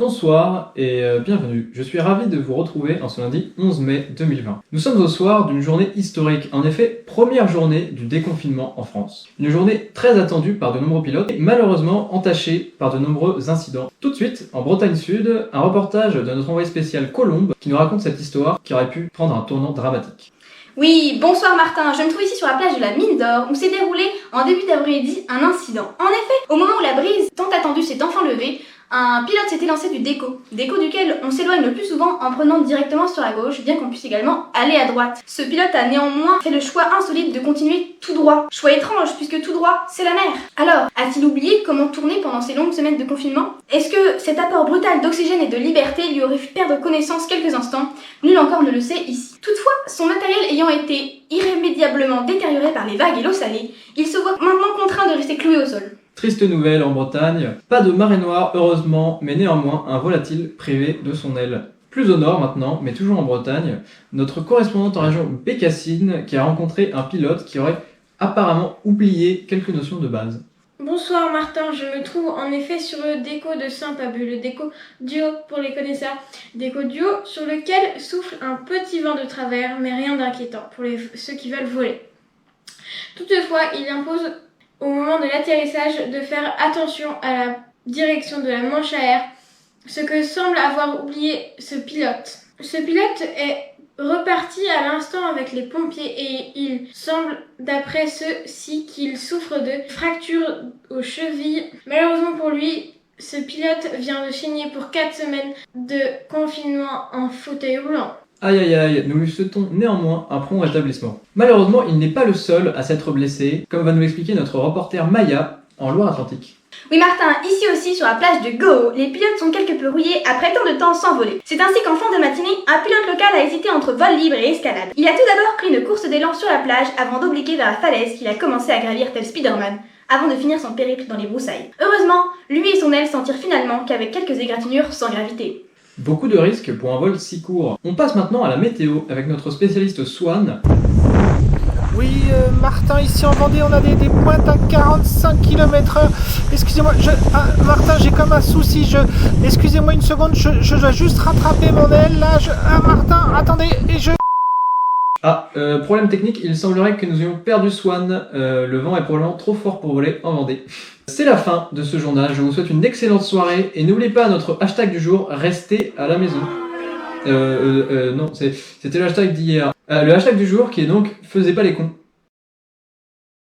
Bonsoir et bienvenue. Je suis ravi de vous retrouver en ce lundi 11 mai 2020. Nous sommes au soir d'une journée historique, en effet, première journée du déconfinement en France. Une journée très attendue par de nombreux pilotes et malheureusement entachée par de nombreux incidents. Tout de suite, en Bretagne Sud, un reportage de notre envoyé spécial Colombe qui nous raconte cette histoire qui aurait pu prendre un tournant dramatique. Oui, bonsoir Martin, je me trouve ici sur la plage de la Mine d'Or où s'est déroulé en début d'après-midi un incident. En effet, au moment où la brise tant attendue s'est enfin levée, un pilote s'était lancé du déco duquel on s'éloigne le plus souvent en prenant directement sur la gauche, bien qu'on puisse également aller à droite. Ce pilote a néanmoins fait le choix insolite de continuer tout droit. Choix étrange puisque tout droit, c'est la mer. Alors, a-t-il oublié comment tourner pendant ces longues semaines de confinement? Est-ce que cet apport brutal d'oxygène et de liberté lui aurait fait perdre connaissance quelques instants? Nul encore ne le sait ici. Toutefois, son matériel ayant été irrémédiablement détérioré par les vagues et l'eau salée, il se voit maintenant contraint de rester cloué au sol. Triste nouvelle en Bretagne, pas de marée noire heureusement, mais néanmoins un volatile privé de son aile. Plus au nord maintenant, mais toujours en Bretagne, notre correspondante en région Bécassine qui a rencontré un pilote qui aurait apparemment oublié quelques notions de base. Bonsoir Martin, je me trouve en effet sur le déco de Saint-Pabu, le déco duo pour les connaisseurs. Déco duo sur lequel souffle un petit vent de travers, mais rien d'inquiétant pour ceux qui veulent voler. Toutefois, il impose au moment de l'atterrissage de faire attention à la direction de la manche à air, ce que semble avoir oublié ce pilote. Ce pilote est reparti à l'instant avec les pompiers et il semble, d'après ceux-ci, qu'il souffre de fractures aux chevilles. Malheureusement pour lui, ce pilote vient de signer pour 4 semaines de confinement en fauteuil roulant. Aïe aïe aïe, nous lui souhaitons néanmoins un prompt rétablissement. Malheureusement, il n'est pas le seul à s'être blessé, comme va nous l'expliquer notre reporter Maya en Loire-Atlantique. Oui Martin, ici aussi sur la plage de Goho, les pilotes sont quelque peu rouillés après tant de temps sans voler. C'est ainsi qu'en fin de matinée, un pilote local a hésité entre vol libre et escalade. Il a tout d'abord pris une course d'élan sur la plage avant d'obliquer vers la falaise qu'il a commencé à gravir tel Spider-Man, avant de finir son périple dans les broussailles. Heureusement, lui et son aile s'en tirent finalement qu'avec quelques égratignures sans gravité. Beaucoup de risques pour un vol si court. On passe maintenant à la météo avec notre spécialiste Swan. Oui, Martin, ici en Vendée, on a des pointes à 45 km/h. Excusez-moi, Martin, j'ai comme un souci. Excusez-moi une seconde, je dois juste rattraper mon aile. Là, Martin, attendez, et je... Problème technique, il semblerait que nous ayons perdu Swan. Le vent est probablement trop fort pour voler en Vendée. C'est la fin de ce journal, je vous souhaite une excellente soirée et n'oubliez pas notre hashtag du jour, restez à la maison. Non, c'était le hashtag d'hier. Le hashtag du jour qui est donc faisez pas les cons.